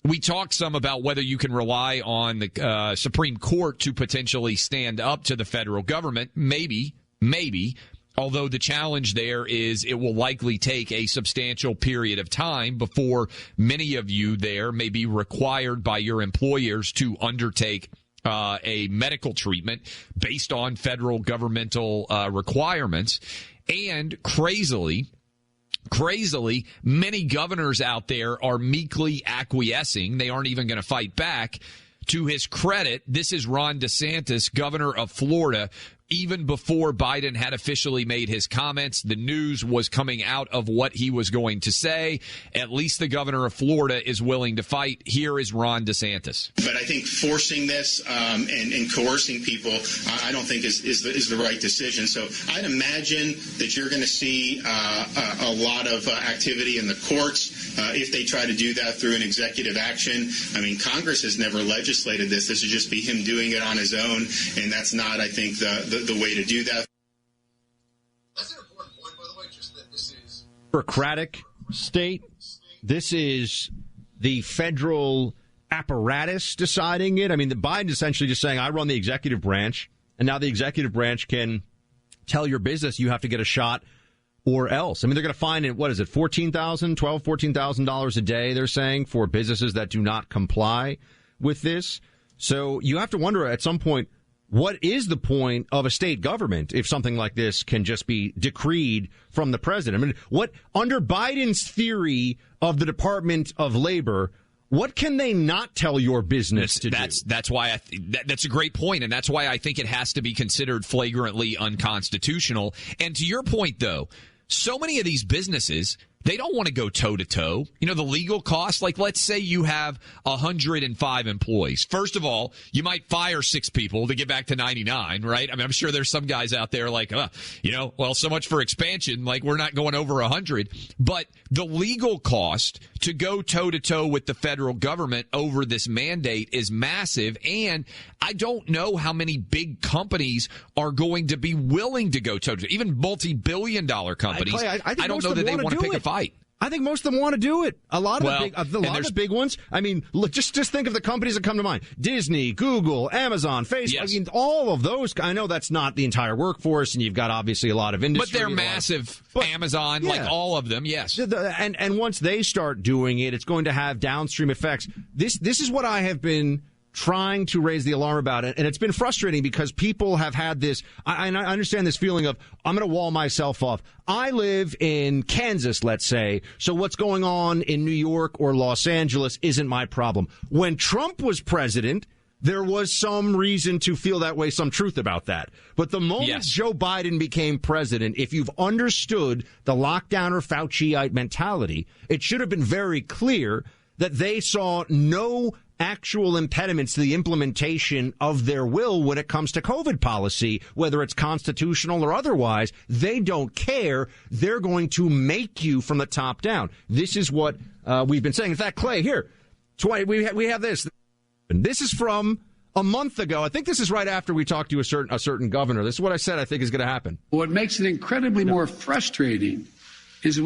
we talked some about whether you can rely on the Supreme Court to potentially stand up to the federal government. Maybe. Although the challenge there is it will likely take a substantial period of time before many of you there may be required by your employers to undertake a medical treatment based on federal governmental requirements. And crazily, many governors out there are meekly acquiescing. They aren't even going to fight back. To his credit, this is Ron DeSantis, governor of Florida. Even before Biden had officially made his comments, the news was coming out of what he was going to say. At least the governor of Florida is willing to fight. Here is Ron DeSantis. But I think forcing this and coercing people, I don't think is the right decision. So I'd imagine that you're going to see a lot of activity in the courts if they try to do that through an executive action. I mean, Congress has never legislated this. This would just be him doing it on his own, and that's not, I think, the way to do that. That's an important point, by the way, just that this is bureaucratic state. This is the federal apparatus deciding it. I mean, the Biden essentially just saying, I run the executive branch, and now the executive branch can tell your business you have to get a shot or else. I mean, they're going to fine it, what is it, $14,000 a day, they're saying, for businesses that do not comply with this. So you have to wonder at some point, what is the point of a state government if something like this can just be decreed from the president? I mean, what under Biden's theory of the Department of Labor, what can they not tell your business to do? That's why that's a great point, and that's why I think it has to be considered flagrantly unconstitutional. And to your point, though, so many of these businesses, they don't want to go toe-to-toe. You know, the legal costs, like let's say you have 105 employees. First of all, you might fire 6 people to get back to 99, right? I mean, I'm sure there's some guys out there like, well, so much for expansion. Like, we're not going over 100. But the legal cost to go toe-to-toe with the federal government over this mandate is massive. And I don't know how many big companies are going to be willing to go toe-to-toe. Even multi-billion-dollar companies. Clay, I don't know that they want to pick a fight. I think most of them want to do it. A lot of the big ones. I mean, look, just think of the companies that come to mind: Disney, Google, Amazon, Facebook. Yes. I mean, all of those. I know that's not the entire workworkse, and you've got obviously a lot of industry. But they're massive. Amazon, yeah. Like all of them, yes. And once they start doing it, it's going to have downstream effects. This is what I have been trying to raise the alarm about it, and it's been frustrating because people have had this. I understand this feeling of, I'm going to wall myself off. I live in Kansas, let's say, so what's going on in New York or Los Angeles isn't my problem. When Trump was president, there was some reason to feel that way, some truth about that. But the moment Joe Biden became president, if you've understood the lockdown or Fauciite mentality, it should have been very clear that they saw no actual impediments to the implementation of their will when it comes to COVID policy, whether it's constitutional or otherwise. They don't care. They're going to make you from the top down. This is what we've been saying. In fact, Clay, here, we have this. And this is from a month ago. I think this is right after we talked to a certain governor. This is what I said I think is going to happen. What makes it incredibly more frustrating is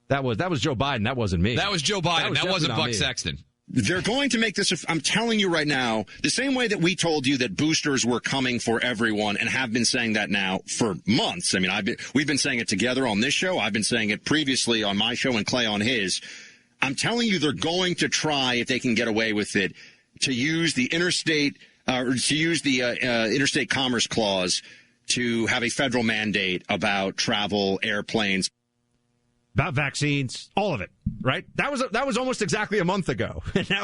that was Joe Biden. That wasn't me. That was Joe Biden. That wasn't Buck Sexton. They're going to make this, I'm telling you right now, the same way that we told you that boosters were coming for everyone and have been saying that now for months. I mean, we've been saying it together on this show. I've been saying it previously on my show and Clay on his. I'm telling you, they're going to try, if they can get away with it, to use the interstate commerce clause to have a federal mandate about travel, airplanes, about vaccines, all of it, right? That was almost exactly a month ago,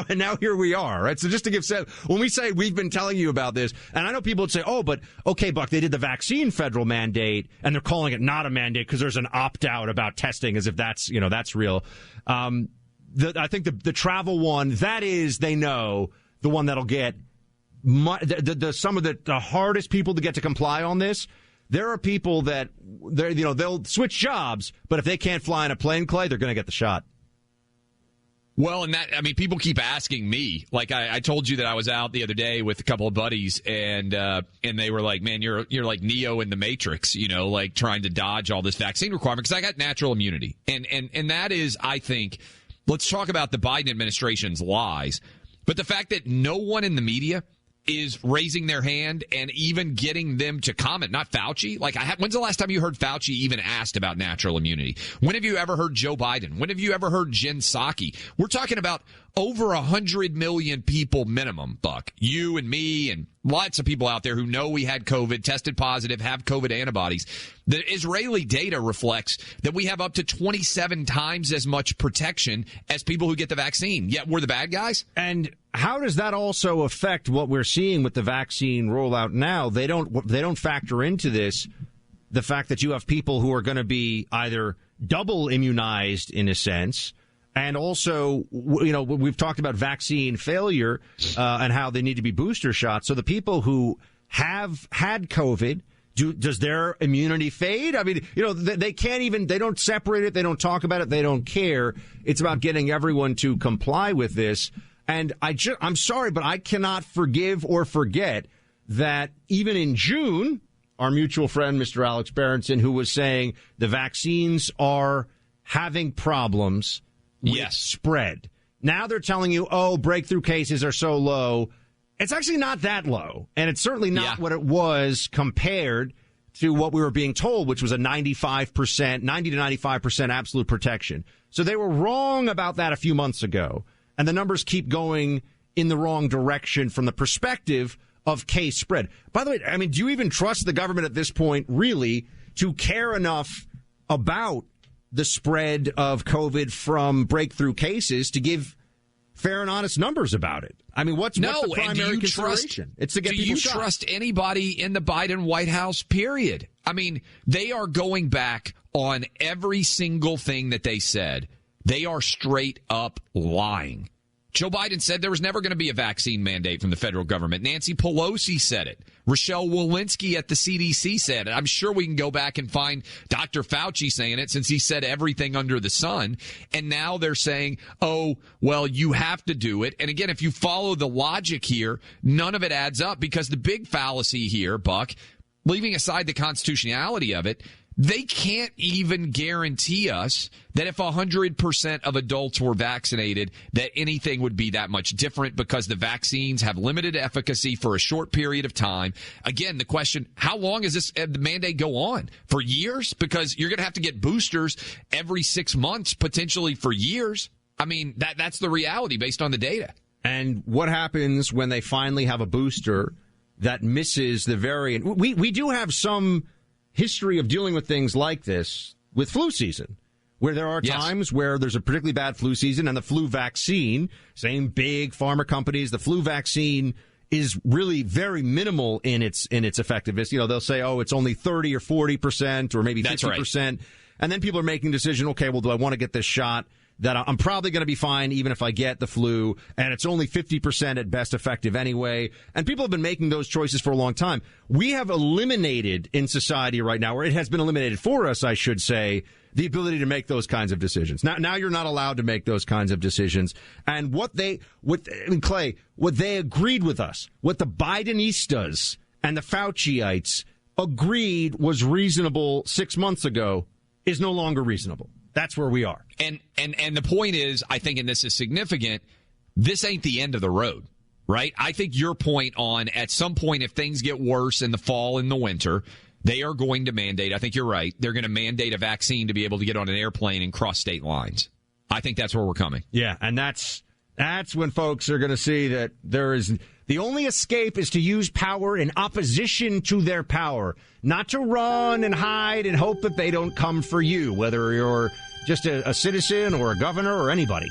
and now here we are, right? So just to give sense, when we say we've been telling you about this, and I know people would say, oh, but okay, Buck, they did the vaccine federal mandate, and they're calling it not a mandate because there's an opt-out about testing, as if that's real. I think the travel one, that is, they know, the one that'll get some of the hardest people to get to comply on this. There are people that they'll switch jobs, but if they can't fly in a plane, Clay, they're going to get the shot. Well, and people keep asking me. Like I told you that I was out the other day with a couple of buddies, and they were like, "Man, you're like Neo in the Matrix, like trying to dodge all this vaccine requirement." Because I got natural immunity, and that is, I think, let's talk about the Biden administration's lies. But the fact that no one in the media is raising their hand and even getting them to comment, not Fauci. Like, when's the last time you heard Fauci even asked about natural immunity? When have you ever heard Joe Biden? When have you ever heard Jen Psaki? We're talking about over 100 million people minimum, Buck. You and me and lots of people out there who know we had COVID, tested positive, have COVID antibodies. The Israeli data reflects that we have up to 27 times as much protection as people who get the vaccine. Yet we're the bad guys. And how does that also affect what we're seeing with the vaccine rollout now? They don't factor into this the fact that you have people who are going to be either double immunized in a sense, and also, you know, we've talked about vaccine failure and how they need to be booster shots. So the people who have had COVID, does their immunity fade? I mean, you know, they can't even, they don't separate it. They don't talk about it. They don't care. It's about getting everyone to comply with this. And I'm sorry, but I cannot forgive or forget that even in June, our mutual friend, Mr. Alex Berenson, who was saying the vaccines are having problems with spread. Now they're telling you, oh, breakthrough cases are so low. It's actually not that low. And it's certainly not what it was compared to what we were being told, which was a 90 to 95% absolute protection. So they were wrong about that a few months ago. And the numbers keep going in the wrong direction from the perspective of case spread. By the way, I mean, do you even trust the government at this point, really, to care enough about the spread of COVID from breakthrough cases to give fair and honest numbers about it? I mean, what's the primary consideration? It's to get people shot. Do you trust anybody in the Biden White House, period? I mean, they are going back on every single thing that they said. They are straight up lying. Joe Biden said there was never going to be a vaccine mandate from the federal government. Nancy Pelosi said it. Rochelle Walensky at the CDC said it. I'm sure we can go back and find Dr. Fauci saying it, since he said everything under the sun. And now they're saying, oh, well, you have to do it. And again, if you follow the logic here, none of it adds up, because the big fallacy here, Buck, leaving aside the constitutionality of it, they can't even guarantee us that if 100% of adults were vaccinated, that anything would be that much different, because the vaccines have limited efficacy for a short period of time. Again, the question, how long is this the mandate go on? For years? Because you're going to have to get boosters every 6 months, potentially for years. I mean, that's the reality based on the data. And what happens when they finally have a booster that misses the variant? We do have some history of dealing with things like this with flu season, where there are times where there's a particularly bad flu season, and the flu vaccine, same big pharma companies, the flu vaccine is really very minimal in its effectiveness. You know, they'll say, oh, it's only 30 or 40% or maybe 50%. Right. And then people are making a decision, okay, well, do I want to get this shot that I'm probably going to be fine even if I get the flu, and it's only 50% at best effective anyway. And people have been making those choices for a long time. We have eliminated in society right now, or it has been eliminated for us, I should say, the ability to make those kinds of decisions. Now you're not allowed to make those kinds of decisions. And Clay, what they agreed with us, what the Bidenistas and the Fauciites agreed was reasonable 6 months ago, is no longer reasonable. That's where we are. And the point is, I think, and this is significant, this ain't the end of the road, right? I think your point on, at some point, if things get worse in the fall and the winter, they are going to mandate, I think you're right, they're going to mandate a vaccine to be able to get on an airplane and cross state lines. I think that's where we're coming. Yeah, and that's when folks are going to see that there is the only escape is to use power in opposition to their power, not to run and hide and hope that they don't come for you, whether you're just a citizen or a governor or anybody.